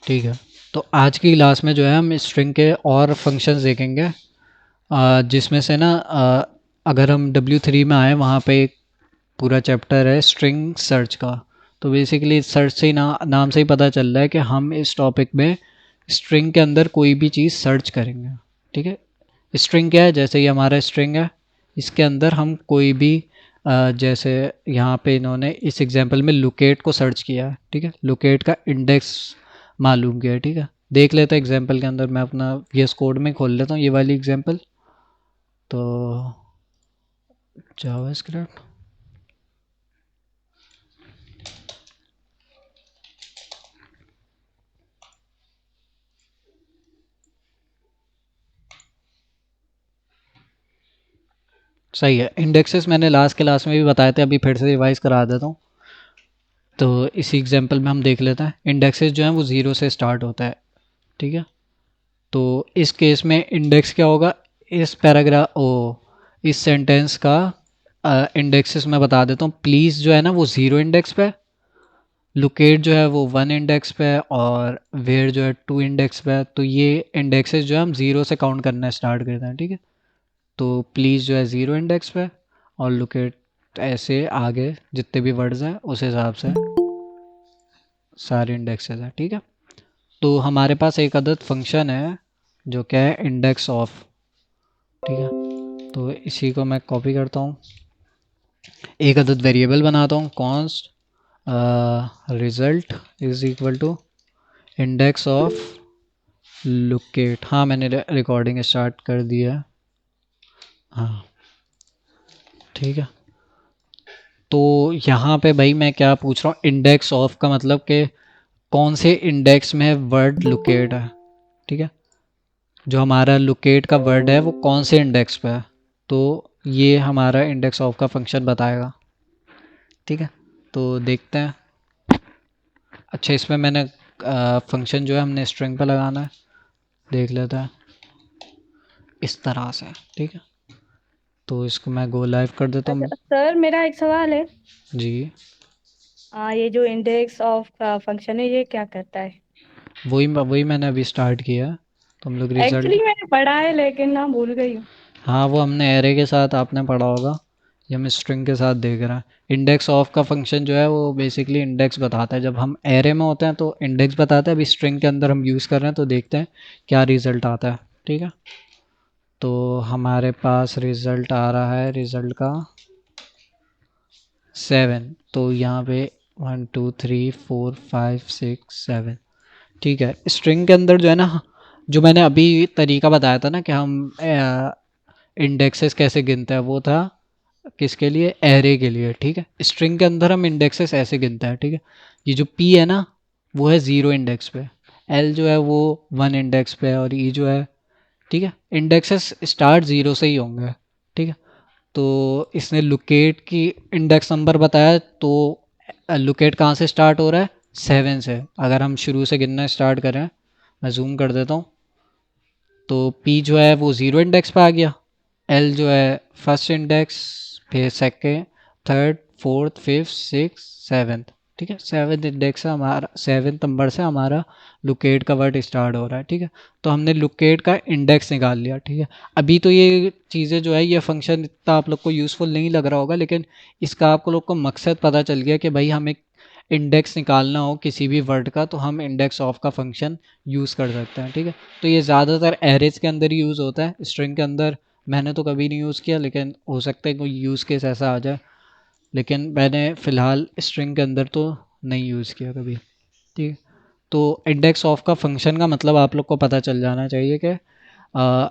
ठीक है। तो आज की क्लास में जो है हम स्ट्रिंग के और फंक्शंस देखेंगे, जिसमें से ना अगर हम W3 में आए वहाँ पे एक पूरा चैप्टर है स्ट्रिंग सर्च का। तो बेसिकली सर्च से ही नाम से ही पता चल रहा है कि हम इस टॉपिक में स्ट्रिंग के अंदर कोई भी चीज़ सर्च करेंगे। ठीक है। स्ट्रिंग क्या है? जैसे ये हमारा स्ट्रिंग है, इसके अंदर हम कोई भी जैसे यहाँ पे इन्होंने इस एग्जांपल में लोकेट को सर्च किया है। ठीक है, लोकेट का इंडेक्स मालूम किया है। ठीक है, देख लेते हैं एग्जांपल के अंदर। मैं अपना VS कोड में खोल लेता हूँ ये वाली एग्जांपल। तो जावास्क्रिप्ट, सही है। इंडेक्सेस मैंने लास्ट क्लास में भी बताए थे, अभी फिर से रिवाइज करा देता हूँ। तो इसी एग्जांपल में हम देख लेते हैं, इंडेक्सेस जो हैं वो 0 से स्टार्ट होता है। ठीक है, तो इस केस में इंडेक्स क्या होगा? इस पैराग्राफ इस सेंटेंस का इंडेक्सेस मैं बता देता हूँ। प्लीज़ जो है ना वो 0 इंडेक्स पे, लोकेट जो है वो 1 इंडेक्स पे, और वेयर जो है 2 इंडेक्स पे। तो ये इंडेक्सेस जो है हम 0 से काउंट करना स्टार्ट करते हैं। ठीक है, तो प्लीज़ जो है 0 इंडेक्स पे, और लोकेट ऐसे आगे जितने भी वर्ड्स हैं उस हिसाब से सारे इंडेक्सेस हैं। ठीक है, तो हमारे पास एक अदद फंक्शन है जो क्या है, इंडेक्स ऑफ। ठीक है, तो इसी को मैं कॉपी करता हूँ, एक अदद वेरिएबल बनाता हूँ, const result is equal to index of locate. हाँ, मैंने रिकॉर्डिंग स्टार्ट कर दिया है। हाँ, ठीक है। तो यहाँ पे भाई मैं क्या पूछ रहा हूँ, इंडेक्स ऑफ का मतलब कि कौन से इंडेक्स में वर्ड लोकेट है। ठीक है, जो हमारा लोकेट का वर्ड है वो कौन से इंडेक्स पे है, तो ये हमारा इंडेक्स ऑफ का फंक्शन बताएगा। ठीक है, तो देखते हैं। अच्छा, इसमें मैंने फंक्शन जो है हमने स्ट्रिंग पे लगाना है, देख लेते हैं इस तरह से। ठीक है, तो इसको मैं गो लाइव कर देता अच्छा हूँ। सर, मेरा एक सवाल है। जी, ये जो इंडेक्स ऑफ का फंक्शन है ये क्या करता है? वही मैंने अभी स्टार्ट किया है। तो हम लोग रिजल्ट, एक्चुअली मैंने पढ़ा है लेकिन ना भूल गई हूँ। हाँ वो हमने एरे के साथ आपने पढ़ा होगा, ये हम स्ट्रिंग के साथ देख रहे हैं। इंडेक्स ऑफ का फंक्शन जो है वो बेसिकली इंडेक्स बताता है। जब हम एरे में होते हैं तो इंडेक्स बताता है, अभी स्ट्रिंग के अंदर हम यूज़ कर रहे हैं तो देखते हैं क्या रिज़ल्ट आता है। ठीक है, तो हमारे पास रिज़ल्ट आ रहा है, रिज़ल्ट का 7। तो यहाँ पे 1 2 3 4 5 6 7। ठीक है, स्ट्रिंग के अंदर जो है ना, जो मैंने अभी तरीका बताया था ना कि हम इंडेक्सेस कैसे गिनते हैं, वो था किसके लिए? एरे के लिए। ठीक है, स्ट्रिंग के अंदर हम इंडेक्सेस ऐसे गिनते हैं। ठीक है, ये जो पी है ना वो है 0 इंडेक्स पे, एल जो है वो 1 इंडेक्स पे, और ई जो है, ठीक है, इंडेक्सेस स्टार्ट 0 से ही होंगे। ठीक है, तो इसने लोकेट की इंडेक्स नंबर बताया, तो लोकेट कहाँ से स्टार्ट हो रहा है? 7 से। अगर हम शुरू से गिनना स्टार्ट करें, मैं जूम कर देता हूँ, तो पी जो है वो 0 इंडेक्स पे आ गया, एल जो है फर्स्ट इंडेक्स, फिर second, third, fourth, fifth, six, seventh. ठीक है, सेवन्थ इंडेक्स से हमारा, सेवन्थ नंबर से हमारा लोकेट का वर्ड स्टार्ट हो रहा है। ठीक है, तो हमने लोकेट का इंडेक्स निकाल लिया। ठीक है, अभी तो ये चीज़ें जो है, ये फंक्शन इतना आप लोग को यूज़फुल नहीं लग रहा होगा, लेकिन इसका आप लोग को मकसद पता चल गया कि भाई हमें इंडेक्स निकालना हो किसी भी वर्ड का तो हम इंडेक्स ऑफ का फंक्शन यूज़ कर सकते हैं। ठीक है, तो ये ज़्यादातर एरेज के अंदर ही यूज़ होता है, स्ट्रिंग के अंदर मैंने तो कभी नहीं यूज़ किया, लेकिन हो सकता है कोई यूज़ केस ऐसा आ जाए, लेकिन मैंने फ़िलहाल स्ट्रिंग के अंदर तो नहीं यूज़ किया कभी। ठीक है, तो इंडेक्स ऑफ का फंक्शन का मतलब आप लोग को पता चल जाना चाहिए कि आ,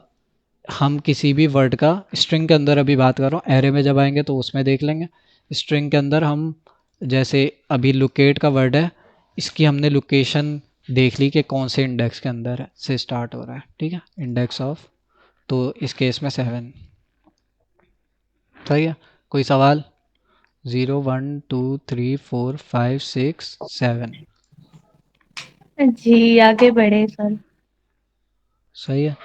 हम किसी भी वर्ड का, स्ट्रिंग के अंदर अभी बात कर रहा हूँ, एरे में जब आएंगे तो उसमें देख लेंगे। स्ट्रिंग के अंदर हम, जैसे अभी लोकेट का वर्ड है, इसकी हमने लोकेशन देख ली कि कौन से इंडेक्स के अंदर है, से स्टार्ट हो रहा है। ठीक है, इंडेक्स ऑफ, तो इस केस में 7। सही है, कोई सवाल? 0 1 2 3 4 5 6 7। जी, आगे बढ़े सर। सही है,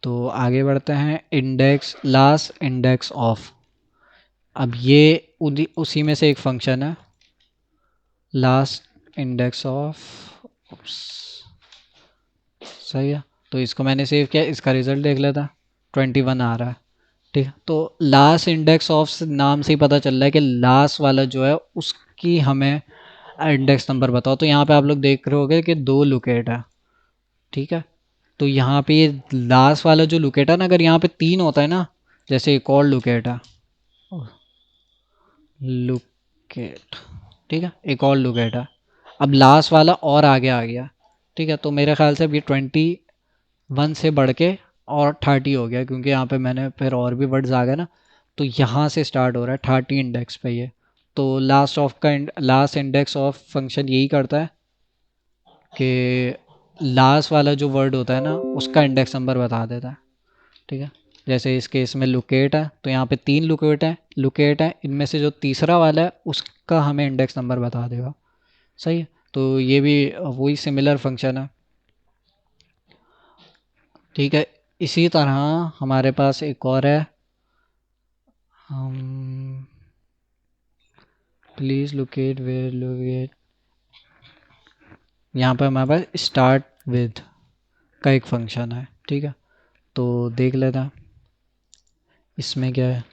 तो आगे बढ़ते हैं। Index, last index of. अब ये उसी में से एक फंक्शन है, लास्ट इंडेक्स ऑफ। सही है, तो इसको मैंने सेव किया, इसका रिजल्ट देख लेता, 21 आ रहा है। ठीक है, तो लास्ट इंडेक्स ऑफ नाम से ही पता चल रहा है कि लास्ट वाला जो है उसकी हमें इंडेक्स नंबर बताओ। तो यहाँ पे आप लोग देख रहे होगे कि 2 लोकेट है। ठीक है, तो यहाँ पे ये लास्ट वाला जो लोकेट है ना, अगर यहाँ पे 3 होता है ना, जैसे एक और लोकेट है, लोकेट, ठीक है, एक और लोकेट है, अब लास्ट वाला और आगे आ गया। ठीक है, तो मेरे ख्याल से अब ये 21 से बढ़ के और 30 हो गया, क्योंकि यहाँ पे मैंने फिर और भी वर्ड्स आ गए ना, तो यहाँ से स्टार्ट हो रहा है 30 इंडेक्स पे ये। तो लास्ट इंडेक्स ऑफ फंक्शन यही करता है कि लास्ट वाला जो वर्ड होता है ना उसका इंडेक्स नंबर बता देता है। ठीक है, जैसे इस केस में लोकेट है, तो यहाँ पे 3 लोकेट है, इनमें से जो तीसरा वाला है उसका हमें इंडेक्स नंबर बता देगा। सही है, तो ये भी वही सिमिलर फंक्शन है। ठीक है, इसी तरह हमारे पास एक और है, हम प्लीज लोकेट वेयर लोकेट, यहाँ पर हमारे पास स्टार्ट विद का एक फंक्शन है। ठीक है, तो देख लेते हैं इसमें क्या है।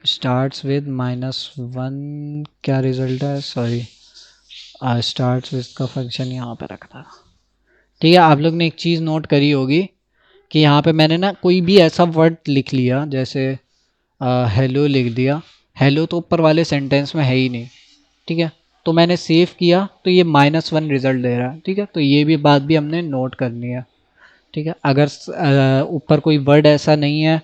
स्टार्ट्स विद -1, क्या रिजल्ट है, सॉरी, स्टार्ट्स विद का फंक्शन यहाँ पे रखना। ठीक है, आप लोग ने एक चीज़ नोट करी होगी कि यहाँ पे मैंने ना कोई भी ऐसा वर्ड लिख लिया, जैसे हेलो लिख दिया, हेलो तो ऊपर वाले सेंटेंस में है ही नहीं। ठीक है, तो मैंने सेव किया तो ये -1 रिजल्ट दे रहा है। ठीक है, तो ये भी बात भी हमने नोट करनी है। ठीक है, अगर ऊपर कोई वर्ड ऐसा नहीं है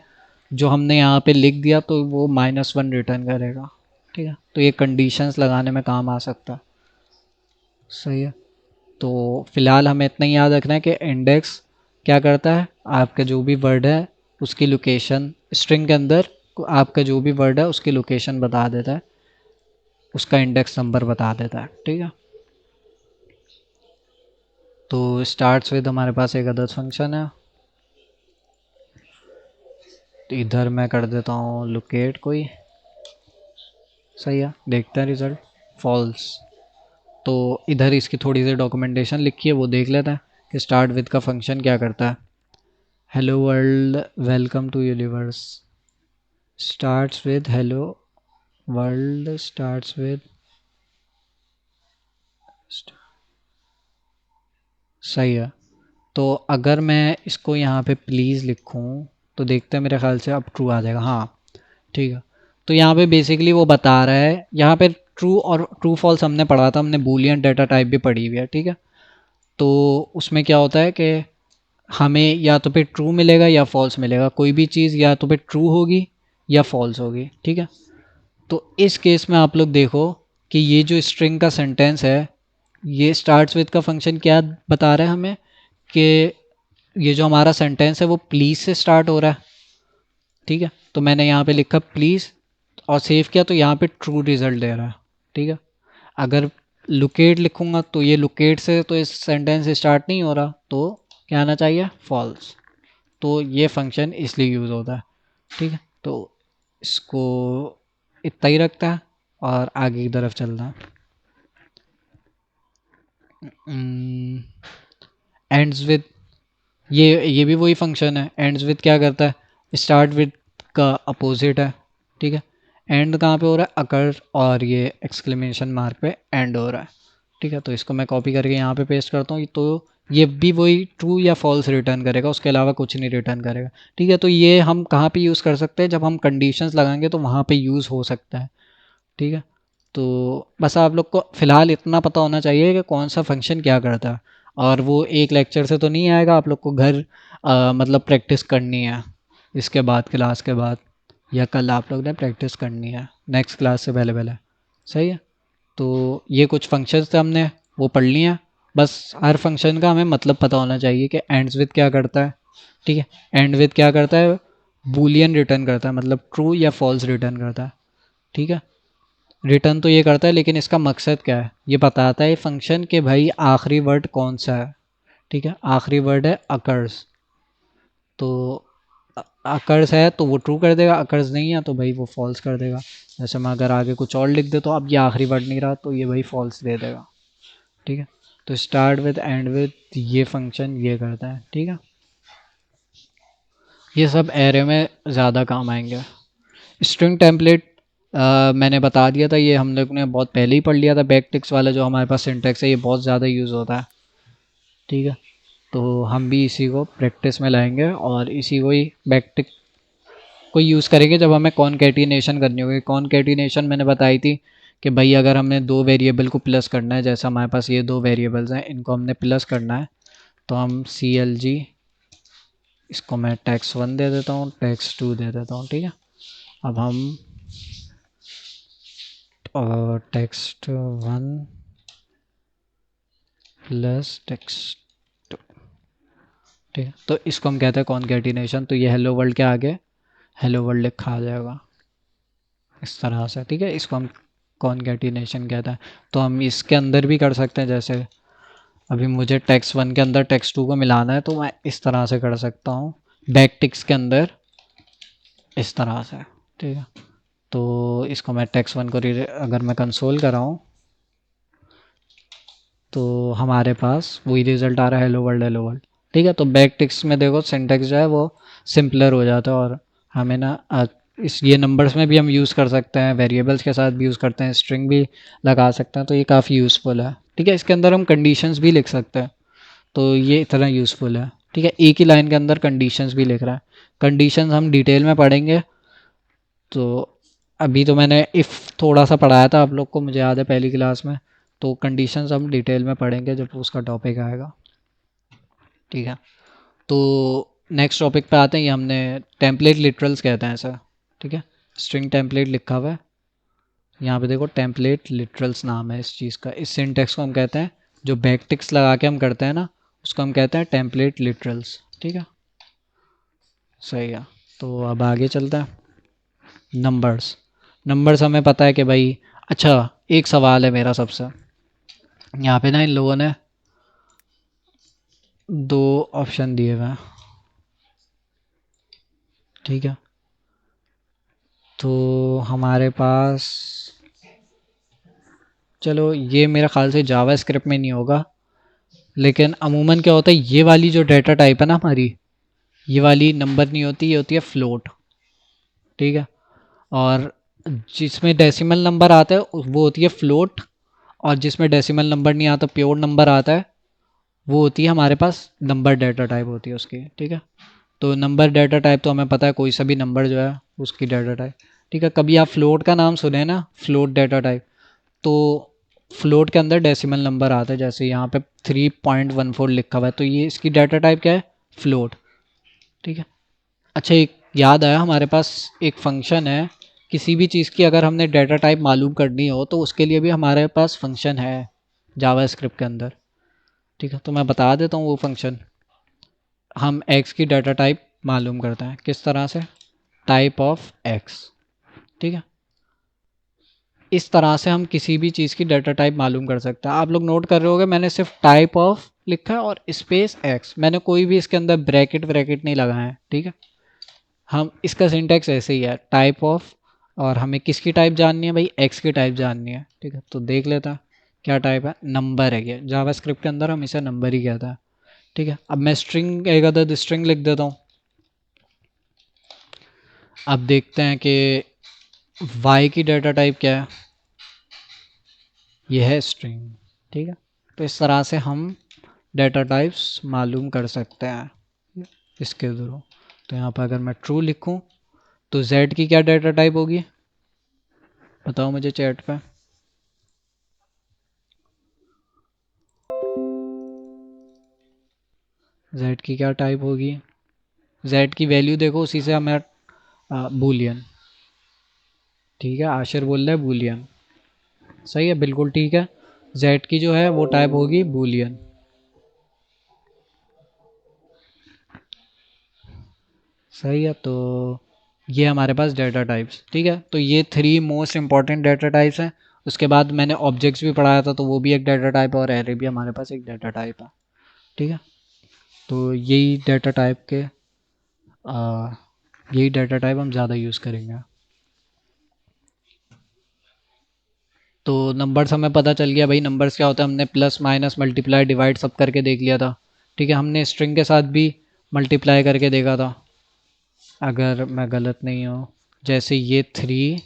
जो हमने यहाँ पे लिख दिया तो वो -1 रिटर्न करेगा। ठीक है, तो ये कंडीशंस लगाने में काम आ सकता है। सही है, तो फिलहाल हमें इतना ही याद रखना है कि इंडेक्स क्या करता है, आपका जो भी वर्ड है उसकी लोकेशन, स्ट्रिंग के अंदर आपका जो भी वर्ड है उसकी लोकेशन बता देता है, उसका इंडेक्स नंबर बता देता है। ठीक है, तो स्टार्ट्स विद हमारे पास एक अदर फंक्शन है, तो इधर मैं कर देता हूँ लोकेट कोई। सही है, देखते हैं रिजल्ट, फॉल्स। तो इधर इसकी थोड़ी सी डॉक्यूमेंटेशन लिखी है, वो देख लेते हैं कि स्टार्ट विद का फंक्शन क्या करता है। Hello world welcome to universe, starts with hello world, starts with, सही है, तो अगर मैं इसको यहाँ पे प्लीज़ लिखूँ तो देखते हैं, मेरे ख्याल से अब ट्रू आ जाएगा। हाँ, ठीक है, तो यहाँ पे बेसिकली वो बता रहा है, यहाँ पे ट्रू और ट्रू फॉल्स हमने पढ़ा था, हमने बूलियन डेटा टाइप भी पढ़ी हुई है। ठीक है, तो उसमें क्या होता है कि हमें या तो पे ट्रू मिलेगा या फॉल्स मिलेगा, कोई भी चीज़ या तो पे ट्रू होगी या फॉल्स होगी। ठीक है, तो इस केस में आप लोग देखो कि ये जो स्ट्रिंग का सेंटेंस है, ये स्टार्ट्स विद का फंक्शन क्या बता रहा है हमें कि ये जो हमारा सेंटेंस है वो प्लीज़ से स्टार्ट हो रहा है। ठीक है, तो मैंने यहाँ पे लिखा प्लीज़ और सेव किया, तो यहाँ पे ट्रू रिजल्ट दे रहा है। ठीक है, अगर लोकेट लिखूंगा तो ये लोकेट से तो इस सेंटेंस स्टार्ट नहीं हो रहा, तो क्या आना चाहिए, फॉल्स। तो ये फंक्शन इसलिए यूज़ होता है। ठीक है, तो इसको इतना ही रखता है और आगे की तरफ चलना है। एंड्स विद, ये भी वही फंक्शन है। एंड्स विद क्या करता है, स्टार्ट विद का अपोजिट है। ठीक है, एंड कहाँ पे हो रहा है, अकर और ये एक्सक्लेमेशन मार्क पे एंड हो रहा है। ठीक है, तो इसको मैं कॉपी करके यहाँ पे पेस्ट करता हूँ, तो ये भी वही ट्रू या फॉल्स रिटर्न करेगा, उसके अलावा कुछ नहीं रिटर्न करेगा। ठीक है, तो ये हम कहाँ पे यूज़ कर सकते हैं, जब हम कंडीशंस लगाएंगे तो वहाँ पे यूज़ हो सकता है। ठीक है, तो बस आप लोग को फ़िलहाल इतना पता होना चाहिए कि कौन सा फंक्शन क्या करता है, और वो एक लेक्चर से तो नहीं आएगा, आप लोग को घर मतलब प्रैक्टिस करनी है, इसके बाद क्लास के बाद या कल आप लोग ने प्रैक्टिस करनी है नेक्स्ट क्लास से पहले पहले। सही है, तो ये कुछ फंक्शंस थे हमने वो पढ़ लिए हैं। बस हर फंक्शन का हमें मतलब पता होना चाहिए कि एंड्स विद क्या करता है। ठीक है, एंड विद क्या करता है, बूलियन रिटर्न करता है, मतलब ट्रू या फॉल्स रिटर्न करता है। ठीक है, रिटर्न तो ये करता है, लेकिन इसका मकसद क्या है ये बताता है फंक्शन कि भाई आखिरी वर्ड कौन सा है। ठीक है, आखिरी वर्ड है अकर्स, तो अकर्स है तो वो ट्रू कर देगा, अकर्स नहीं है तो भाई वो फॉल्स कर देगा। जैसे मैं अगर आगे कुछ और लिख दे तो अब ये आखिरी वर्ड नहीं रहा तो ये भाई फॉल्स दे देगा। ठीक है। तो स्टार्ट विद एंड विद ये फंक्शन ये करता है, ठीक है। ये सब एरे में ज़्यादा काम आएंगे। स्ट्रिंग टेम्पलेट मैंने बता दिया था, ये हम लोग ने बहुत पहले ही पढ़ लिया था। बैक टिक्स वाला जो हमारे पास सिंटेक्स है ये बहुत ज़्यादा यूज़ होता है, ठीक है। तो हम भी इसी को प्रैक्टिस में लाएंगे और इसी को ही बैक टिक को यूज़ करेंगे जब हमें कॉनकैटिनेशन करनी होगी। कॉनकैटिनेशन मैंने बताई थी कि भाई अगर हमने दो वेरिएबल को प्लस करना है, जैसे हमारे पास ये दो वेरिएबल्स हैं, इनको हमने प्लस करना है, तो हम CLG, इसको मैं text1 दे देता हूँ, text2 दे देता हूँ, ठीक है। अब हम text1 प्लस text2, ठीक है। तो इसको हम कहते हैं कॉनकैटिनेशन। तो ये हेलो वर्ल्ड के आगे हेलो वर्ल्ड लिखा आ जाएगा इस तरह से, ठीक है। इसको हम कॉनकैटिनेशन कहते हैं। तो हम इसके अंदर भी कर सकते हैं, जैसे अभी मुझे text1 के अंदर text2 को मिलाना है तो मैं इस तरह से कर सकता हूँ, बैक टिक्स के अंदर इस तरह से, ठीक है। तो इसको मैं text1 को अगर मैं कंसोल कराऊँ तो हमारे पास वही रिजल्ट आ रहा है, हेलो वर्ल्ड हेलो वर्ल्ड, ठीक है। तो बैक टिक्स में देखो सिंटेक्स जो है वो सिंपलर हो जाता है, और हमें ना इस ये नंबर्स में भी हम यूज़ कर सकते हैं, वेरिएबल्स के साथ भी यूज़ करते हैं, स्ट्रिंग भी लगा सकते हैं, तो ये काफ़ी यूज़फुल है, ठीक है। इसके अंदर हम कंडीशंस भी लिख सकते हैं, तो ये इतना यूज़फुल है, ठीक है। एक ही लाइन के अंदर कंडीशंस भी लिख रहा है। कंडीशंस हम डिटेल में पढ़ेंगे। तो अभी तो मैंने इफ़ थोड़ा सा पढ़ाया था आप लोग को, मुझे याद है पहली क्लास में। तो कंडीशंस हम डिटेल में पढ़ेंगे जब उसका टॉपिक आएगा, ठीक है। तो नेक्स्ट टॉपिक पे आते हैं। ये हमने टेम्पलेट लिटरल्स कहते हैं सर, ठीक है। स्ट्रिंग टेम्पलेट लिखा हुआ है यहाँ पे, देखो टेम्पलेट लिटरल्स नाम है इस चीज़ का। इस सिंटेक्स को हम कहते हैं, जो बैक टिक्स लगा के हम करते हैं ना, उसको हम कहते हैं टेम्पलेट लिटरल्स, ठीक है। सही है। तो अब आगे चलते हैं। नंबर्स, नंबर्स हमें पता है कि भाई, अच्छा एक सवाल है मेरा सबसे, यहाँ पे ना इन लोगों ने दो ऑप्शन दिए हुए हैं, ठीक है। तो हमारे पास, चलो ये मेरा ख्याल से जावा स्क्रिप्ट में नहीं होगा, लेकिन अमूमन क्या होता है, ये वाली जो डेटा टाइप है ना हमारी, ये वाली नंबर नहीं होती, ये होती है फ्लोट, ठीक है। और जिसमें डेसिमल नंबर आता है वो होती है फ्लोट, और जिसमें डेसिमल नंबर नहीं आता, प्योर नंबर आता है, वो होती है हमारे पास नंबर डेटा टाइप होती है उसकी, ठीक है। तो नंबर डेटा टाइप तो हमें पता है, कोई सा भी नंबर जो है उसकी डेटा टाइप, ठीक है। कभी आप फ्लोट का नाम सुने ना, फ्लोट डेटा टाइप, तो फ्लोट के अंदर डेसिमल नंबर आता है, जैसे यहाँ पे 3.14 लिखा हुआ है, तो ये इसकी डाटा टाइप क्या है, फ्लोट, ठीक है। अच्छा एक याद आया, हमारे पास एक फंक्शन है, किसी भी चीज़ की अगर हमने डाटा टाइप मालूम करनी हो तो उसके लिए भी हमारे पास फंक्शन है जावा स्क्रिप्ट के अंदर, ठीक है। तो मैं बता देता हूँ वो फंक्शन। हम एक्स की डाटा टाइप मालूम करते हैं किस तरह से, टाइप ऑफ एक्स, ठीक है। इस तरह से हम किसी भी चीज़ की डाटा टाइप मालूम कर सकते हैं। आप लोग नोट कर रहे होगे मैंने सिर्फ टाइप ऑफ लिखा है और स्पेस एक्स, मैंने कोई भी इसके अंदर ब्रैकेट ब्रैकेट नहीं लगाया है, ठीक है। हम इसका सिंटैक्स ऐसे ही है, टाइप ऑफ, और हमें किसकी टाइप जाननी है भाई, एक्स की टाइप जाननी है, ठीक है। तो देख लेता है क्या टाइप है, नंबर है, ये जावा स्क्रिप्ट के अंदर हम इसे नंबर ही कहता है, ठीक है। अब मैं स्ट्रिंग एक अदद स्ट्रिंग लिख देता हूँ। अब देखते हैं कि वाई की डाटा टाइप क्या है, ये है स्ट्रिंग, ठीक है। तो इस तरह से हम डाटा टाइप्स मालूम कर सकते हैं इसके थ्रू। तो यहाँ पर अगर मैं ट्रू लिखूँ तो z की क्या डाटा टाइप होगी, बताओ मुझे चैट पे। z की क्या टाइप होगी, z की वैल्यू देखो, उसी से हमें बूलियन, ठीक है। आशिर बोल रहा है बूलियन, सही है, बिल्कुल ठीक है। z की जो है वो टाइप होगी बूलियन, सही है। तो ये हमारे पास डाटा टाइप्स, ठीक है। तो ये three most important data types हैं। उसके बाद मैंने ऑब्जेक्ट्स भी पढ़ाया था, तो वो भी एक डाटा टाइप है, और एरे भी हमारे पास एक डाटा टाइप है, ठीक है। तो यही डाटा टाइप के यही डाटा टाइप हम ज़्यादा यूज़ करेंगे। तो नंबर्स हमें पता चल गया भाई, नंबर्स क्या होता है, हमने प्लस माइनस मल्टीप्लाई डिवाइड सब करके देख लिया था। ठीक है, हमने स्ट्रिंग के साथ भी मल्टीप्लाई करके देखा था, अगर मैं गलत नहीं हूँ। जैसे ये 3,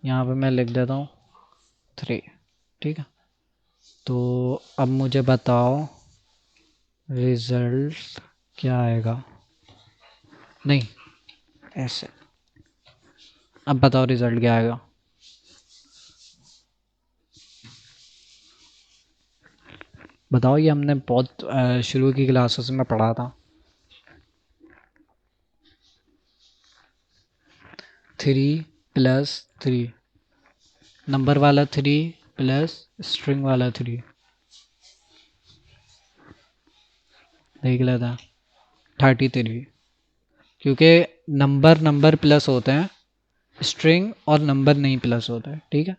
यहाँ पे मैं लिख देता हूँ 3। ठीक है, तो अब मुझे बताओ रिजल्ट क्या आएगा। नहीं, ऐसे, अब बताओ रिजल्ट क्या आएगा। बताओ, ये हमने बहुत शुरू की क्लासेस में पढ़ा था। 3 + 3, नंबर वाला 3 प्लस स्ट्रिंग वाला 3, देख लेता 33, क्योंकि नंबर नंबर प्लस होते हैं, स्ट्रिंग और नंबर नहीं प्लस होता है। ठीक है,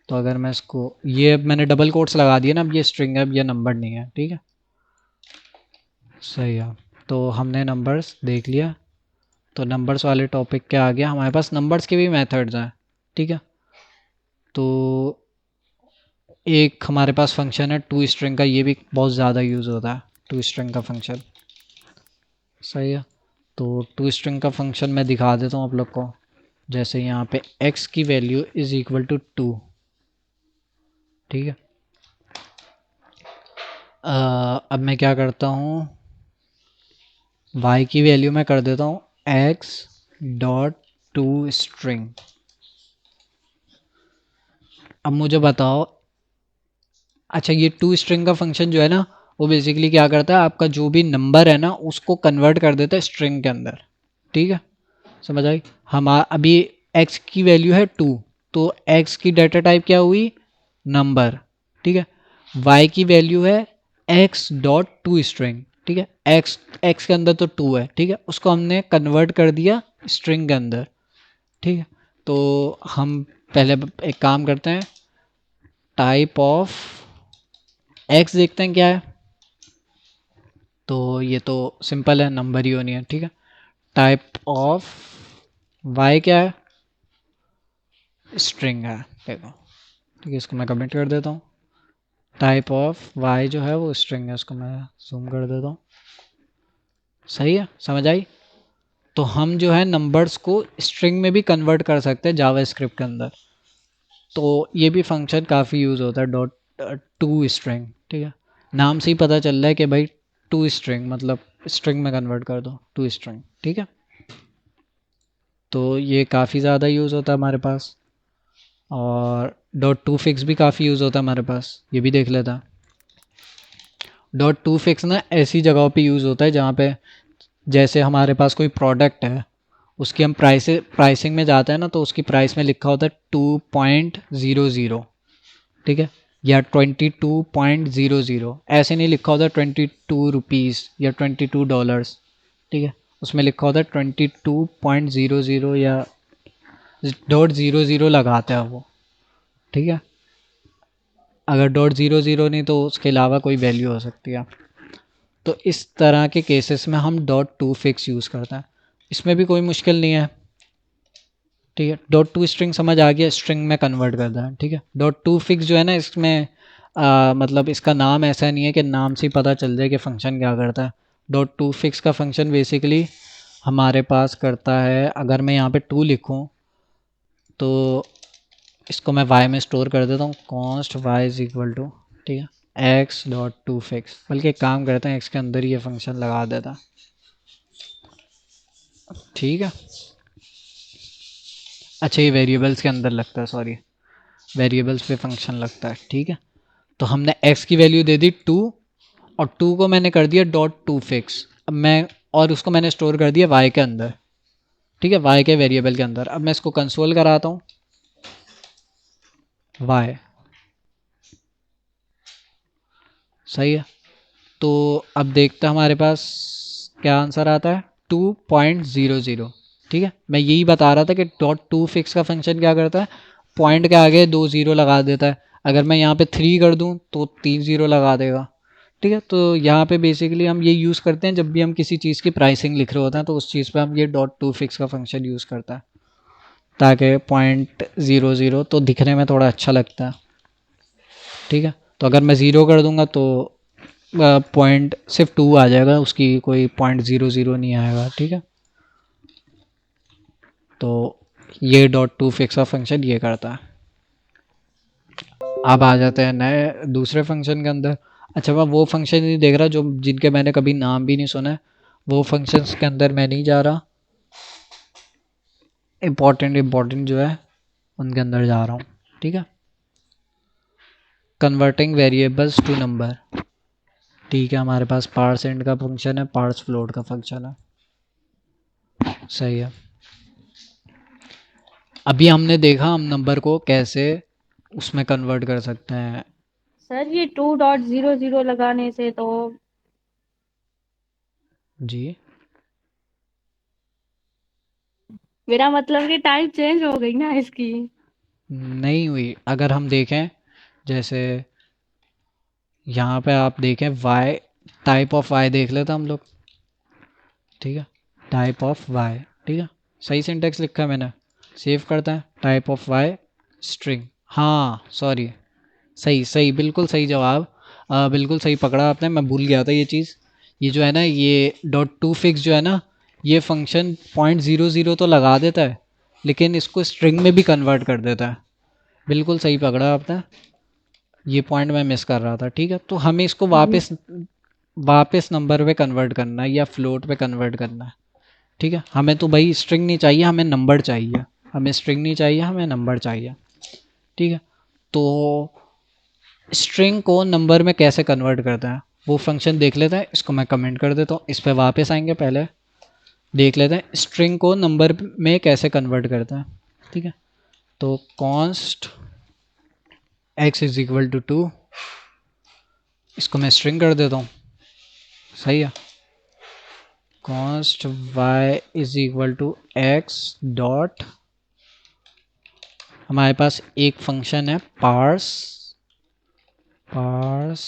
तो अगर मैं इसको, ये अब मैंने डबल कोट्स लगा दिए ना, अब ये स्ट्रिंग है, अब ये नंबर नहीं है। ठीक है, सही है। तो हमने नंबर्स देख लिया, तो नंबर्स वाले टॉपिक क्या आ गया हमारे पास, नंबर्स के भी मेथड्स हैं। ठीक है, तो एक हमारे पास फंक्शन है टू स्ट्रिंग का, ये भी बहुत ज़्यादा यूज़ होता है, टू स्ट्रिंग का फंक्शन। सही है, तो टू स्ट्रिंग का फंक्शन मैं दिखा देता हूँ आप लोग को। जैसे यहाँ पे x की वैल्यू इज इक्वल टू 2। ठीक है, अब मैं क्या करता हूँ, y की वैल्यू मैं कर देता हूँ x डॉट टू स्ट्रिंग। अब मुझे बताओ, अच्छा ये टू स्ट्रिंग का फंक्शन जो है ना, वो बेसिकली क्या करता है, आपका जो भी नंबर है ना उसको कन्वर्ट कर देता है स्ट्रिंग के अंदर। ठीक है, समझ आई। हम अभी x की वैल्यू है 2, तो x की डाटा टाइप क्या हुई, नंबर। ठीक है, y की वैल्यू है x डॉट टू स्ट्रिंग। ठीक है, x के अंदर तो 2 है। ठीक है, उसको हमने कन्वर्ट कर दिया स्ट्रिंग के अंदर। ठीक है, तो हम पहले एक काम करते हैं, टाइप ऑफ x देखते हैं क्या है। तो ये तो सिंपल है, नंबर ही होनी है। ठीक है, टाइप ऑफ y क्या है, स्ट्रिंग है। देखो, ठीक है, इसको मैं कमेंट कर देता हूँ। टाइप ऑफ y जो है वो स्ट्रिंग है, इसको मैं जूम कर देता हूँ। सही है, समझ आई। तो हम जो है नंबर्स को स्ट्रिंग में भी कन्वर्ट कर सकते हैं जावा स्क्रिप्ट के अंदर। तो ये भी फंक्शन काफ़ी यूज़ होता है, डॉट टू स्ट्रिंग। ठीक है, नाम से ही पता चल रहा है कि भाई टू स्ट्रिंग मतलब स्ट्रिंग में कन्वर्ट कर दो, टू स्ट्रिंग। ठीक है, तो ये काफ़ी ज़्यादा यूज़ होता है हमारे पास। और डॉट टू फिक्स भी काफ़ी यूज़ होता है हमारे पास, ये भी देख लेता। डॉट टू फिक्स ना ऐसी जगहों पे यूज़ होता है जहाँ पे, जैसे हमारे पास कोई प्रोडक्ट है, उसकी हम प्राइसिंग में जाते हैं ना, तो उसकी प्राइस में लिखा होता है 2.00। ठीक है, या 22.00, ऐसे नहीं लिखा होता 22 रुपीज़ या $22। ठीक है, उसमें लिखा होता है 22.00 या .00 लगाते हैं वो। ठीक है, अगर .00 नहीं तो उसके अलावा कोई वैल्यू हो सकती है। तो इस तरह के केसेस में हम डॉट टू फिक्स यूज़ करते हैं, इसमें भी कोई मुश्किल नहीं है। ठीक है, डॉट टू स्ट्रिंग समझ आ गया, स्ट्रिंग में कन्वर्ट करता है। ठीक है, डॉट टू फिक्स जो है ना, इसमें मतलब इसका नाम ऐसा नहीं है कि नाम से ही पता चल जाए कि फंक्शन क्या करता है। डॉट टू फिक्स का फंक्शन बेसिकली हमारे पास करता है, अगर मैं यहाँ पे 2 लिखूँ तो इसको मैं y में स्टोर कर देता हूँ, const y is equal to, ठीक है, x डॉट टू फिक्स। बल्कि एक काम करते हैं, x के अंदर ही ये फंक्शन लगा देता। ठीक है, अच्छा ये वेरिएबल्स के अंदर लगता है, सॉरी, वेरिएबल्स पे फंक्शन लगता है। ठीक है, तो हमने x की वैल्यू दे दी 2, और 2 को मैंने कर दिया डॉट टू फिक्स। अब मैं, और उसको मैंने स्टोर कर दिया y के अंदर। ठीक है, y के वेरिएबल के अंदर। अब मैं इसको कंसोल कराता हूँ, y। सही है, तो अब देखते हैं हमारे पास क्या आंसर आता है, 2.00। ठीक है, मैं यही बता रहा था कि डॉट टू फिक्स का फंक्शन क्या करता है, पॉइंट के आगे 2 ज़ीरो लगा देता है। अगर मैं यहाँ पे 3 कर दूँ तो 3 ज़ीरो लगा देगा। ठीक है, तो यहाँ पे बेसिकली हम ये यूज़ करते हैं जब भी हम किसी चीज़ की प्राइसिंग लिख रहे होते हैं, तो उस चीज़ पे हम ये डॉट टू फिक्स का फंक्शन यूज़ करता है। ताकि 0.00 तो दिखने में थोड़ा अच्छा लगता है। ठीक है, तो अगर मैं 0 कर दूंगा तो पॉइंट सिर्फ 2 आ जाएगा, उसकी कोई 0.00 नहीं आएगा। ठीक है, तो ये डॉट टू फिक्स का फंक्शन ये करता है। अब आ जाते हैं नए दूसरे फंक्शन के अंदर। अच्छा, मैं वो फंक्शन नहीं देख रहा जो जिनके मैंने कभी नाम भी नहीं सुना है, वो फंक्शंस के अंदर मैं नहीं जा रहा। इम्पोर्टेंट जो है उनके अंदर जा रहा हूँ। ठीक है, कन्वर्टिंग वेरिएबल्स टू नंबर। ठीक है, हमारे पास पार्स इंट का फंक्शन है, पार्स फ्लोट का फंक्शन है। सही है, अभी हमने देखा हम नंबर को कैसे उसमें कन्वर्ट कर सकते हैं। सर ये 2.00 लगाने से तो जी, मेरा मतलब कि टाइप चेंज हो गई ना इसकी। नहीं हुई। अगर हम देखें, जैसे यहाँ पे आप देखें वाई, टाइप ऑफ वाई देख लेते हम लोग। ठीक है, टाइप ऑफ वाई। ठीक है, सही सिंटेक्स लिखा है मैंने। सेव करते हैं, टाइप ऑफ वाई स्ट्रिंग। हाँ सॉरी, सही सही, बिल्कुल सही जवाब। बिल्कुल सही पकड़ा आपने, मैं भूल गया था ये चीज़। ये जो है ना, ये डॉट टू फिक्स जो है ना, ये फंक्शन 0.00 तो लगा देता है, लेकिन इसको स्ट्रिंग में भी कन्वर्ट कर देता है। बिल्कुल सही पकड़ा आपने, ये पॉइंट मैं मिस कर रहा था। ठीक है, तो हमें इसको हम वापस वापस नंबर पे कन्वर्ट करना है या फ्लोट पे कन्वर्ट करना है। ठीक है, हमें तो भाई स्ट्रिंग नहीं चाहिए, हमें नंबर चाहिए। हमें स्ट्रिंग नहीं चाहिए, हमें नंबर चाहिए। ठीक है, तो स्ट्रिंग को नंबर में कैसे कन्वर्ट करता है वो फंक्शन देख लेते हैं। इसको मैं कमेंट कर देता हूँ, इस पर वापस आएंगे, पहले देख लेते हैं स्ट्रिंग को नंबर में कैसे कन्वर्ट करता है। ठीक है, तो const x is equal to 2, इसको मैं स्ट्रिंग कर देता हूँ। सही है, const y is equal to x dot, हमारे पास एक फंक्शन है पार्स, पार्स।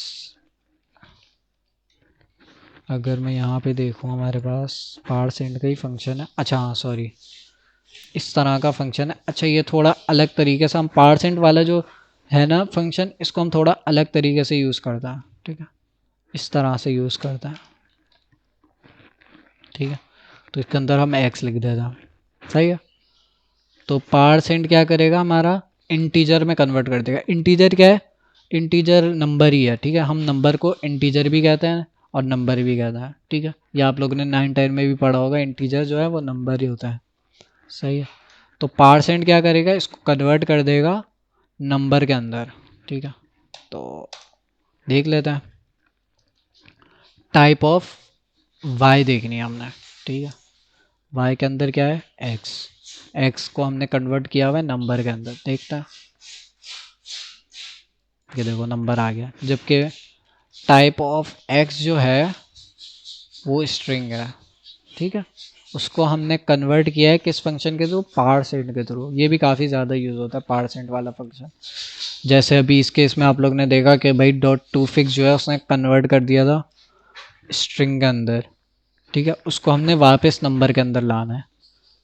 अगर मैं यहाँ पे देखूँ, हमारे पास पार्स इंट का ही फंक्शन है। अच्छा हाँ सॉरी, इस तरह का फंक्शन है। अच्छा, ये थोड़ा अलग तरीके से हम पार्सेंट वाला जो है ना फंक्शन, इसको हम थोड़ा अलग तरीके से यूज़ करता है। ठीक है, इस तरह से यूज़ करता है। ठीक है, तो इसके अंदर हम एक्स लिख देता हैं। सही है, तो पार्सेंट क्या करेगा, हमारा इंटीजर में कन्वर्ट कर देगा। इंटीजर क्या है, इंटीजर नंबर ही है। ठीक है, हम नंबर को इंटीजर भी कहते हैं और नंबर भी कहते हैं। ठीक है, ये आप लोगों ने 9 10 में भी पढ़ा होगा, इंटीजर जो है वो नंबर ही होता है। सही है, तो पार्सेंट क्या करेगा, इसको कन्वर्ट कर देगा नंबर के अंदर। ठीक है, तो देख लेते हैं। टाइप ऑफ वाई देखनी है हमने। ठीक है, वाई के अंदर क्या है, एक्स। एक्स को हमने कन्वर्ट किया हुआ है नंबर के अंदर, देखता है। ये देखो नंबर आ गया, जबकि टाइप ऑफ एक्स जो है वो स्ट्रिंग है। ठीक है, उसको हमने कन्वर्ट किया है किस फंक्शन के थ्रू, पार्सेंट के थ्रू। ये भी काफ़ी ज़्यादा यूज़ होता है पार्सेंट वाला फंक्शन। जैसे अभी इस केस में आप लोग ने देखा कि भाई डॉट टू फिक्स जो है उसने कन्वर्ट कर दिया था स्ट्रिंग के अंदर। ठीक है, उसको हमने वापस नंबर के अंदर लाना है।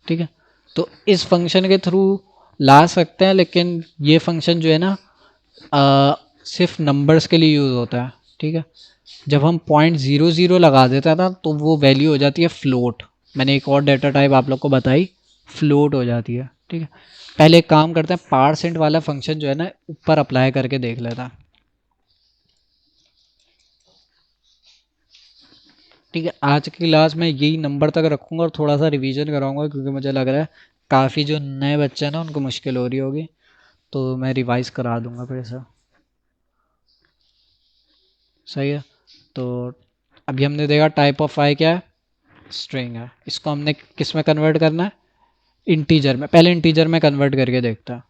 ठीक है, तो इस फंक्शन के थ्रू ला सकते हैं, लेकिन ये फंक्शन जो है ना सिर्फ नंबर्स के लिए यूज़ होता है। ठीक है, जब हम 0.00 लगा देता है ना, तो वो वैल्यू हो जाती है फ्लोट। मैंने एक और डेटा टाइप आप लोग को बताई, फ्लोट हो जाती है। ठीक है, पहले एक काम करते हैं, पार्सेंट वाला फंक्शन जो है ना ऊपर अप्लाई करके देख लेता है। ठीक है, आज की क्लास में यही नंबर तक रखूँगा और थोड़ा सा रिवीजन कराऊंगा, क्योंकि मुझे लग रहा है काफ़ी जो नए बच्चे हैं ना उनको मुश्किल हो रही होगी, तो मैं रिवाइज करा दूंगा फिर से। सही है, तो अभी हमने देखा टाइप ऑफ आई क्या है, स्ट्रिंग है। इसको हमने किस में कन्वर्ट करना है, इंटीजर में। पहले इंटीजर में कन्वर्ट करके देखता है।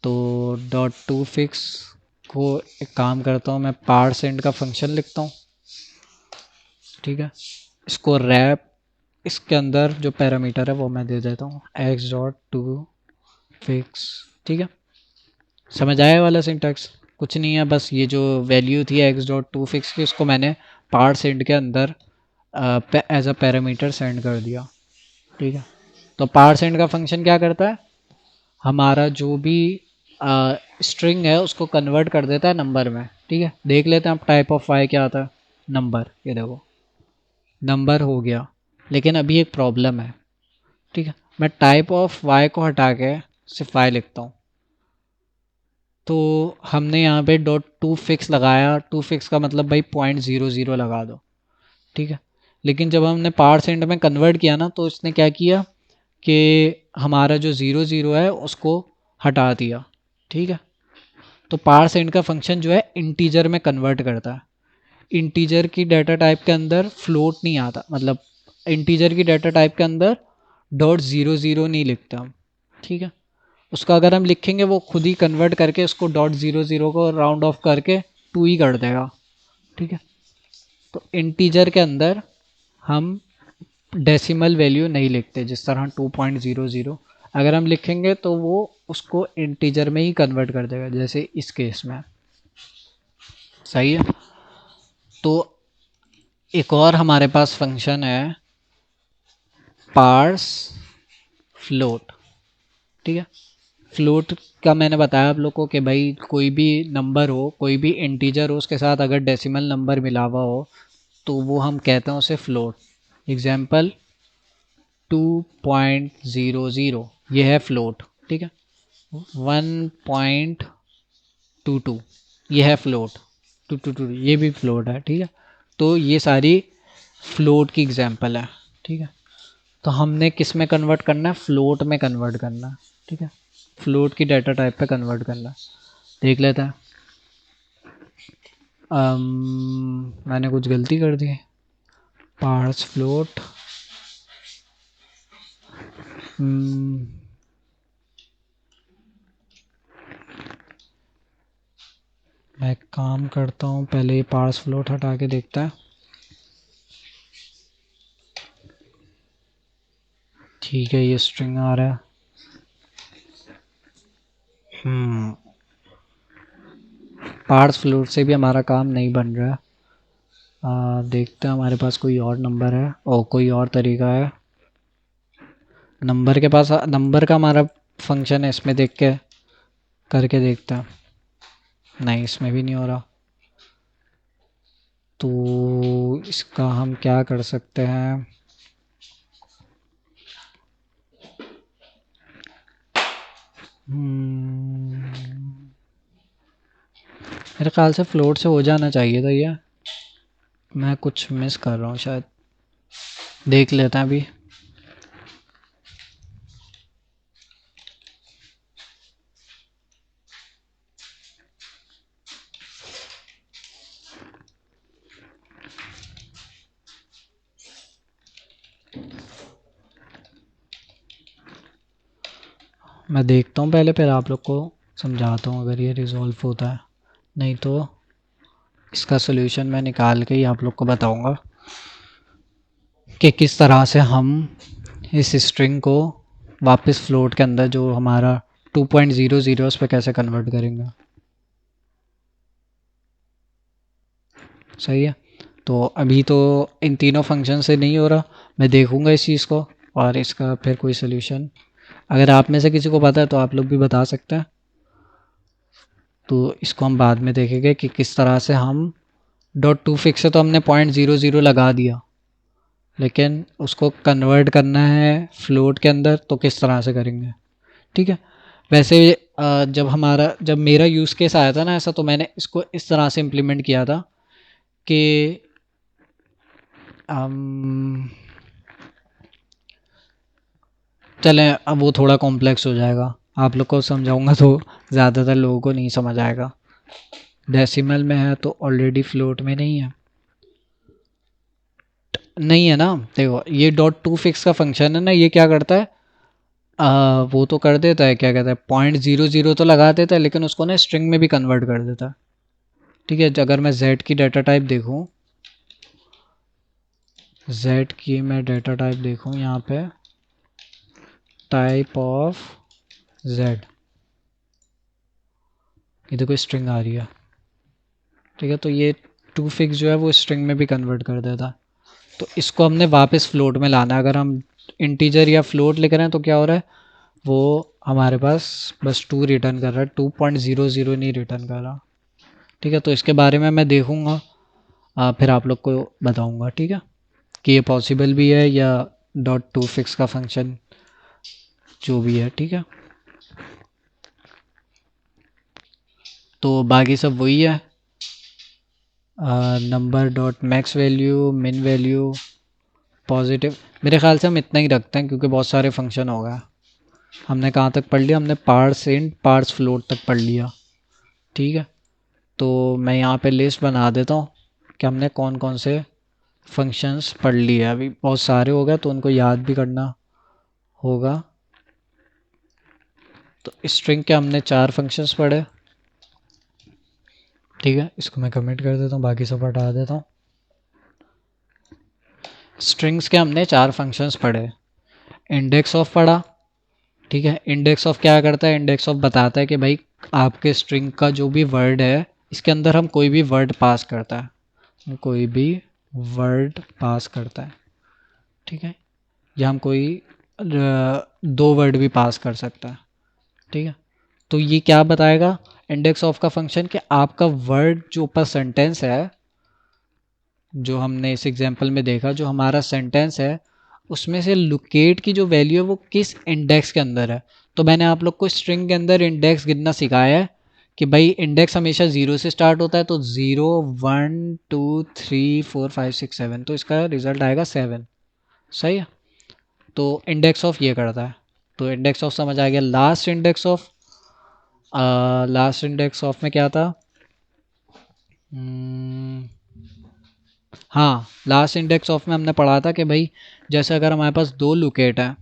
तो डॉट टू फिक्स को एक काम करता हूँ मैं, पार्सेंट का फंक्शन लिखता हूँ। ठीक है, इसको रैप, इसके अंदर जो पैरामीटर है वो मैं दे देता हूँ एक्स डॉट टू फिक्स। ठीक है, समझ आया वाला सिंटैक्स, कुछ नहीं है, बस ये जो वैल्यू थी एक्स डॉट टू फिक्स की, उसको मैंने पार्ट सेंड के अंदर एज अ पैरामीटर सेंड कर दिया। ठीक है, तो पार्सेंट का फंक्शन क्या करता है, हमारा जो भी स्ट्रिंग है उसको कन्वर्ट कर देता है नंबर में। ठीक है, देख लेते हैं अब टाइप ऑफ वाई क्या आता है, नंबर। ये देखो नंबर हो गया, लेकिन अभी एक प्रॉब्लम है। ठीक है, मैं टाइप ऑफ वाई को हटा के सिर्फ वाई लिखता हूँ, तो हमने यहाँ पे डॉट टू फिक्स लगाया। टू फिक्स का मतलब भाई 0.00 लगा दो। ठीक है, लेकिन जब हमने पार्स इंट में कन्वर्ट किया ना, तो इसने क्या किया कि हमारा जो 00 है उसको हटा दिया। ठीक है, तो पार्स इंट का फंक्शन जो है इंटीजर में कन्वर्ट करता है। इंटीजर की डाटा टाइप के अंदर फ्लोट नहीं आता, मतलब इंटीजर की डाटा टाइप के अंदर .00 नहीं लिखते हम। ठीक है, उसका अगर हम लिखेंगे वो खुद ही कन्वर्ट करके उसको .00 को राउंड ऑफ करके 2 ही कर देगा। ठीक है, तो इंटीजर के अंदर हम डेसिमल वैल्यू नहीं लिखते, जिस तरह 2.00 अगर हम लिखेंगे तो वो उसको इंटीजर में ही कन्वर्ट कर देगा, जैसे इस केस में। सही है, तो एक और हमारे पास फंक्शन है पार्स फ्लोट। ठीक है, फ्लोट का मैंने बताया आप लोग को कि भाई कोई भी नंबर हो, कोई भी इंटीजर हो, उसके साथ अगर डेसिमल नंबर मिला हुआ हो तो वो हम कहते हैं उसे फ्लोट। एग्जाम्पल 2.00 ये है फ्लोट। ठीक है, 1.22 ये है फ्लोट, 222 ये भी फ्लोट है। ठीक है, तो ये सारी फ्लोट की एग्जाम्पल है। ठीक है, तो हमने किस में कन्वर्ट करना है, फ्लोट में कन्वर्ट करना है। ठीक है, फ्लोट की डाटा टाइप पे कन्वर्ट करना है। देख लेते हैं। मैंने कुछ गलती कर दी। पार्स फ्लोट, मैं एक काम करता हूँ, पहले ये पार्स फ्लोट हटा के देखता है। ठीक है, ये स्ट्रिंग आ रहा है। पार्स फ्लोट से भी हमारा काम नहीं बन रहा है। देखते हैं हमारे पास कोई और नंबर है और कोई और तरीका है। नंबर के पास नंबर का हमारा फंक्शन है, इसमें देख के करके देखते हैं। नहीं, इसमें भी नहीं हो रहा। तो इसका हम क्या कर सकते हैं, मेरे ख्याल से फ्लोट से हो जाना चाहिए था ये। मैं कुछ मिस कर रहा हूँ शायद, देख लेते हैं अभी। मैं देखता हूँ पहले, फिर आप लोग को समझाता हूँ अगर ये रिजॉल्व होता है। नहीं तो इसका सोल्यूशन मैं निकाल के ही आप लोग को बताऊँगा कि किस तरह से हम इस स्ट्रिंग को वापस फ्लोट के अंदर जो हमारा 2.00 उस पर कैसे कन्वर्ट करेंगे। सही है, तो अभी तो इन तीनों फंक्शन से नहीं हो रहा, मैं देखूँगा इस चीज़ को और इसका फिर कोई सोल्यूशन अगर आप में से किसी को पता है तो आप लोग भी बता सकते हैं। तो इसको हम बाद में देखेंगे कि किस तरह से हम .2 फिक्स से तो हमने 0.00 लगा दिया, लेकिन उसको कन्वर्ट करना है फ्लोट के अंदर तो किस तरह से करेंगे। ठीक है, वैसे जब मेरा यूज़ केस आया था ना ऐसा, तो मैंने इसको इस तरह से इम्प्लीमेंट किया था कि चलें, अब वो थोड़ा कॉम्प्लेक्स हो जाएगा, आप लोग को समझाऊंगा तो ज़्यादातर लोगों को नहीं समझ आएगा। डेसिमल में है तो ऑलरेडी फ्लोट में नहीं है, नहीं है ना। देखो ये .2 फिक्स का फंक्शन है ना, ये क्या करता है, वो तो कर देता है, क्या कहता है, 0.00 तो लगा देता है, लेकिन उसको ना स्ट्रिंग में भी कन्वर्ट कर देता है। ठीक है, अगर मैं z की डाटा टाइप देखूँ, z की मैं डाटा टाइप देखूँ यहाँ पे, टाइप ऑफ z, ये देखो स्ट्रिंग आ रही है। ठीक है, तो ये 2 फिक्स जो है वो स्ट्रिंग में भी कन्वर्ट कर देता है। तो इसको हमने वापस फ्लोट में लाना है। अगर हम इंटीजर या फ्लोट लिख रहे हैं तो क्या हो रहा है, वो हमारे पास बस 2 रिटर्न कर रहा है, 2.00 नहीं रिटर्न कर रहा। ठीक है, तो इसके बारे में मैं देखूँगा, फिर आप लोग को बताऊँगा, ठीक है, कि ये पॉसिबल भी है या डॉट टू फिक्स का फंक्शन जो भी है। ठीक है, तो बाकी सब वही है, नंबर डॉट मैक्स वैल्यू, मिन वैल्यू, पॉजिटिव। मेरे ख्याल से हम इतना ही रखते हैं क्योंकि बहुत सारे फंक्शन हो गए। हमने कहाँ तक पढ़ लिया, हमने पार्स इंट पार्स फ्लोट तक पढ़ लिया। ठीक है, तो मैं यहाँ पे लिस्ट बना देता हूँ कि हमने कौन कौन से फंक्शंस पढ़ लिए। अभी बहुत सारे हो गए तो उनको याद भी करना होगा। तो स्ट्रिंग के हमने 4 फंक्शंस पढ़े। ठीक है, इसको मैं कमेंट कर देता हूँ, बाकी सब हटा देता हूँ। स्ट्रिंग्स के हमने 4 फंक्शंस पढ़े। इंडेक्स ऑफ पढ़ा। ठीक है, इंडेक्स ऑफ क्या करता है, इंडेक्स ऑफ बताता है कि भाई आपके स्ट्रिंग का जो भी वर्ड है, इसके अंदर हम कोई भी वर्ड पास करता है, कोई भी वर्ड पास करता है। ठीक है, या हम कोई 2 वर्ड भी पास कर सकता है। ठीक है, तो ये क्या बताएगा इंडेक्स ऑफ का फंक्शन, कि आपका वर्ड जो ऊपर सेंटेंस है, जो हमने इस एग्जांपल में देखा, जो हमारा सेंटेंस है उसमें से लोकेट की जो वैल्यू है वो किस इंडेक्स के अंदर है। तो मैंने आप लोग को स्ट्रिंग के अंदर इंडेक्स गिनना सिखाया है कि भाई इंडेक्स हमेशा 0 से स्टार्ट होता है, तो 0 1 2 3 4 5 6 7, तो इसका रिजल्ट आएगा 7। सही है, तो इंडेक्स ऑफ ये करता है। तो इंडेक्स ऑफ समझ आ गया। लास्ट इंडेक्स ऑफ में क्या था, हम्म, हाँ, लास्ट इंडेक्स ऑफ में हमने पढ़ा था कि भाई जैसे अगर हमारे पास 2 लोकेट हैं,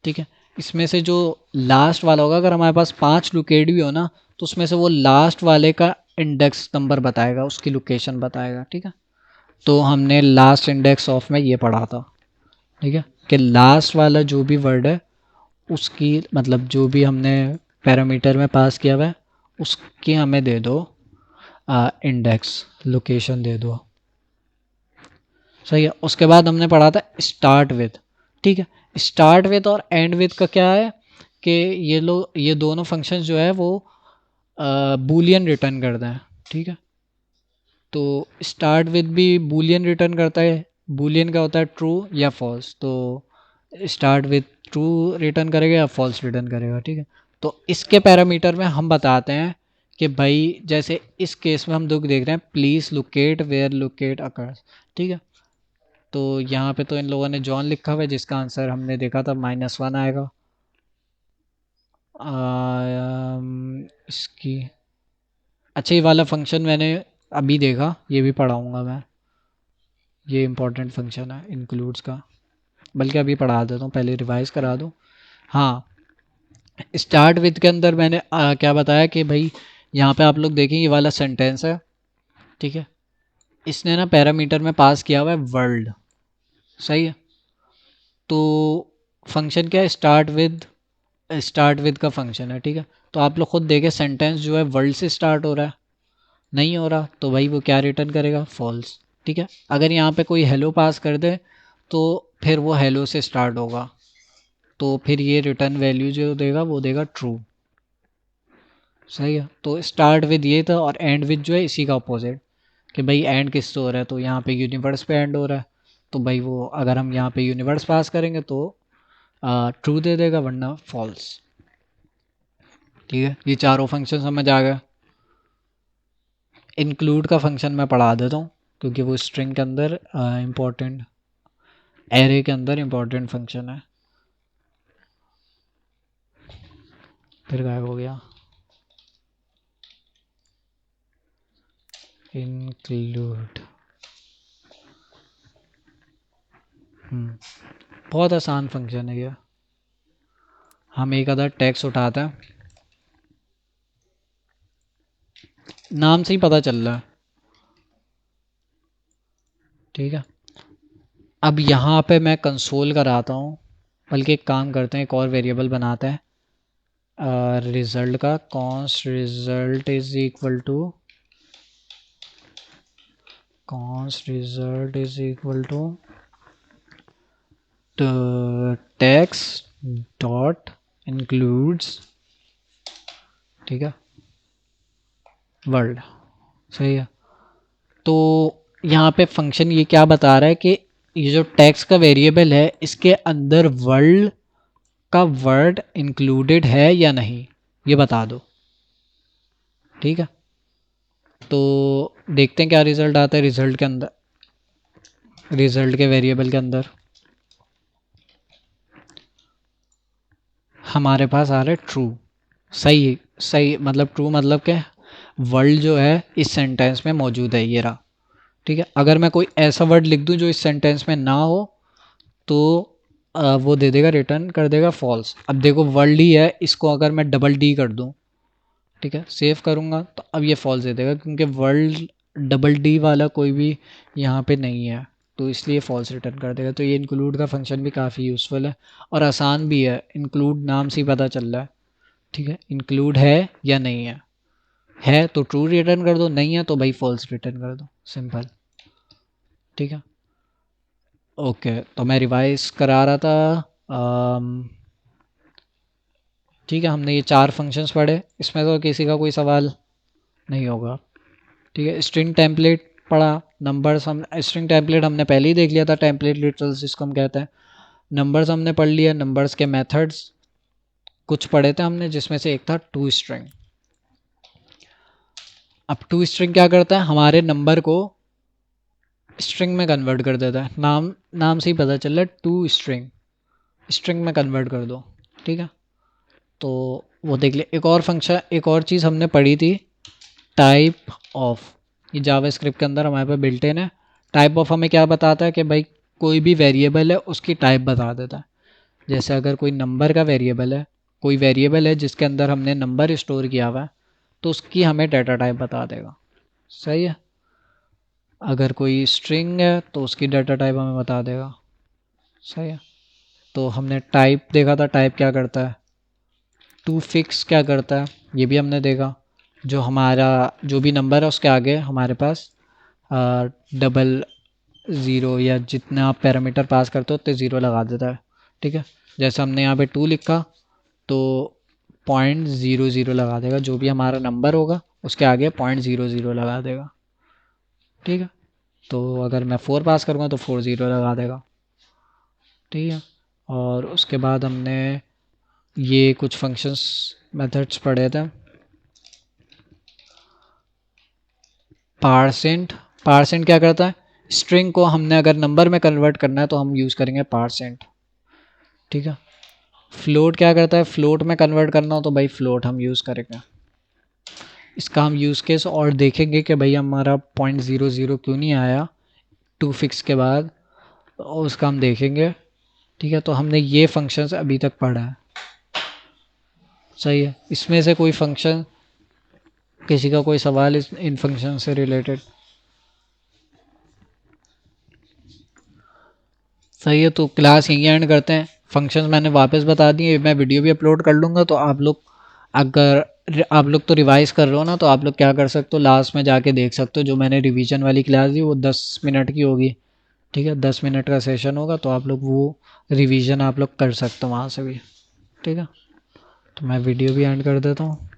ठीक है, इसमें से जो लास्ट वाला होगा, अगर हमारे पास 5 लोकेट भी हो ना, तो उसमें से वो लास्ट वाले का इंडेक्स नंबर बताएगा, उसकी लोकेशन बताएगा। ठीक है, तो हमने लास्ट इंडेक्स ऑफ में ये पढ़ा था। ठीक है, कि लास्ट वाला जो भी वर्ड है उसकी मतलब जो भी हमने पैरामीटर में पास किया हुआ है उसकी हमें दे दो इंडेक्स, लोकेशन दे दो। सही है, उसके बाद हमने पढ़ा था स्टार्ट विथ। ठीक है, स्टार्ट विथ और एंड विथ का क्या है कि ये दोनों फंक्शंस जो है वो बूलियन रिटर्न करते हैं। ठीक है, तो स्टार्ट विथ भी बूलियन रिटर्न करता है। बूलियन का होता है ट्रू या फॉल्स, तो स्टार्ट विथ ट्रू रिटर्न करेगा या फॉल्स रिटर्न करेगा। ठीक है, तो इसके पैरामीटर में हम बताते हैं कि भाई जैसे इस केस में हम दुख देख रहे हैं, please locate where locate occurs. ठीक है, तो यहाँ पे तो इन लोगों ने जॉन लिखा हुआ है जिसका आंसर हमने देखा था -1 आएगा। इसकी अच्छा, ये वाला फंक्शन मैंने अभी देखा, ये भी पढ़ाऊँगा मैं। ये इंपॉर्टेंट फंक्शन है इंक्लूड्स का, बल्कि अभी पढ़ा देता हूँ, पहले रिवाइज करा दूँ। हाँ, स्टार्ट विथ के अंदर मैंने क्या बताया कि भाई यहाँ पे आप लोग देखें, ये वाला सेंटेंस है। ठीक है, इसने ना पैरामीटर में पास किया हुआ है वर्ल्ड। सही है, तो फंक्शन क्या है, स्टार्ट विद का फंक्शन है। ठीक है, तो आप लोग खुद देखें, सेंटेंस जो है वर्ल्ड से स्टार्ट हो रहा है, नहीं हो रहा, तो भाई वो क्या रिटर्न करेगा, फॉल्स। ठीक है, अगर यहाँ पे कोई हेलो पास कर दे तो फिर वो हेलो से स्टार्ट होगा, तो फिर ये रिटर्न वैल्यू जो देगा वो देगा ट्रू। सही है, तो स्टार्ट विद ये था, और एंड विद जो है इसी का अपोजिट, कि भाई एंड किस से हो रहा है, तो यहाँ पे यूनिवर्स पे एंड हो रहा है, तो भाई वो अगर हम यहाँ पे यूनिवर्स पास करेंगे तो ट्रू दे देगा, वरना फॉल्स। ठीक है, ये चारों फंक्शन समझ आ गए। इंक्लूड का फंक्शन मैं पढ़ा देता हूँ क्योंकि वो स्ट्रिंग के अंदर इम्पोर्टेंट, एरे के अंदर इम्पोर्टेंट फंक्शन है। फिर गायब हो गया, इंक्लूड। बहुत आसान फंक्शन है ये, हम एक अदर टेक्स्ट उठाते हैं, नाम से ही पता चल रहा है। ठीक है, अब यहाँ पे मैं कंसोल कराता हूँ, बल्कि एक काम करते हैं, एक और वेरिएबल बनाते हैं रिजल्ट का, const result is equal to, const result is equal to text dot includes, ठीक है, वर्ल्ड। सही है। तो यहाँ पे फंक्शन ये क्या बता रहा है कि ये जो टेक्स्ट का वेरिएबल है इसके अंदर वर्ल्ड का वर्ड इंक्लूडेड है या नहीं, ये बता दो। ठीक है, तो देखते हैं क्या रिजल्ट आता है। रिजल्ट के अंदर, रिजल्ट के वेरिएबल के अंदर हमारे पास आ रहा है ट्रू। सही, सही मतलब ट्रू मतलब क्या, वर्ल्ड जो है इस सेंटेंस में मौजूद है, ये रहा। ठीक है, अगर मैं कोई ऐसा वर्ड लिख दूं जो इस सेंटेंस में ना हो तो वो दे देगा, रिटर्न कर देगा फॉल्स। अब देखो वर्ल्ड ही है, इसको अगर मैं डबल डी कर दूं, ठीक है, सेव करूंगा तो अब ये फॉल्स दे देगा क्योंकि वर्ल्ड डबल डी वाला कोई भी यहाँ पे नहीं है, तो इसलिए फॉल्स रिटर्न कर देगा। तो ये इंक्लूड का फंक्शन भी काफ़ी यूज़फुल है और आसान भी है। इंक्लूड नाम से ही पता चल रहा है। ठीक है, इंक्लूड है या नहीं है तो ट्रू रिटर्न कर दो, नहीं है तो भाई फॉल्स रिटर्न कर दो, सिंपल। ठीक है, ओके, तो मैं रिवाइज करा रहा था। ठीक है, हमने ये 4 फंक्शंस पढ़े, इसमें तो किसी का कोई सवाल नहीं होगा। ठीक है, स्ट्रिंग टेम्पलेट पढ़ा, नंबर्स हम स्ट्रिंग टेम्पलेट हमने पहले ही देख लिया था, टेम्पलेट लिटरल्स जिसको हम कहते हैं। नंबर्स हमने पढ़ लिया, नंबर्स के मेथड्स कुछ पढ़े थे हमने, जिसमें से एक था टू स्ट्रिंग। अब टू स्ट्रिंग क्या करता है, हमारे नंबर को स्ट्रिंग में कन्वर्ट कर देता है। नाम नाम से ही पता चल रहा है, टू स्ट्रिंग, स्ट्रिंग में कन्वर्ट कर दो। ठीक है, तो वो देख ले। एक और फंक्शन, एक और चीज़ हमने पढ़ी थी, टाइप ऑफ। ये जावास्क्रिप्ट के अंदर हमारे पास बिल्ट इन है। टाइप ऑफ हमें क्या बताता है कि भाई कोई भी वेरिएबल है उसकी टाइप बता देता है। जैसे अगर कोई नंबर का वेरिएबल है, कोई वेरिएबल है जिसके अंदर हमने नंबर स्टोर किया हुआ है, तो उसकी हमें डाटा टाइप बता देगा। सही है। अगर कोई स्ट्रिंग है तो उसकी डाटा टाइप हमें बता देगा। सही है। तो हमने टाइप देखा था, टाइप क्या करता है, टू फिक्स क्या करता है ये भी हमने देखा। जो हमारा जो भी नंबर है उसके आगे हमारे पास डबल ज़ीरो या जितना आप पैरामीटर पास करते हो उतने ज़ीरो लगा देता है। ठीक है, जैसे हमने यहाँ पे 2 लिखा तो 0.00 लगा देगा, जो भी हमारा नंबर होगा उसके आगे 0.00 लगा देगा। ठीक है, तो अगर मैं 4 पास करूँगा तो 40 लगा देगा। ठीक है, और उसके बाद हमने ये कुछ फंक्शंस मेथड्स पढ़े थे। पारसेंट, पारसेंट क्या करता है, स्ट्रिंग को हमने अगर नंबर में कन्वर्ट करना है तो हम यूज़ करेंगे पारसेंट। ठीक है, फ्लोट क्या करता है, फ्लोट में कन्वर्ट करना हो तो भाई फ्लोट हम यूज़ करेंगे। इसका हम यूज़ केस और देखेंगे कि भाई हमारा 0.00 क्यों नहीं आया टू फिक्स के बाद, और उसका हम देखेंगे। ठीक है, तो हमने ये फंक्शंस अभी तक पढ़ा है। सही है, इसमें से कोई फंक्शन, किसी का कोई सवाल इस इन फंक्शन से रिलेटेड? सही है, तो क्लास यहीं एंड करते हैं। फंक्शंस मैंने वापस बता दिए, मैं वीडियो भी अपलोड कर लूँगा, तो आप लोग अगर आप लोग तो रिवाइज कर रहे हो ना, तो आप लोग क्या कर सकते हो, लास्ट में जाके देख सकते हो। जो मैंने रिवीजन वाली क्लास दी वो 10 मिनट की होगी। ठीक है, 10 मिनट का सेशन होगा, तो आप लोग वो रिवीजन आप लोग कर सकते हो वहाँ से भी। ठीक है, तो मैं वीडियो भी एंड कर देता हूँ।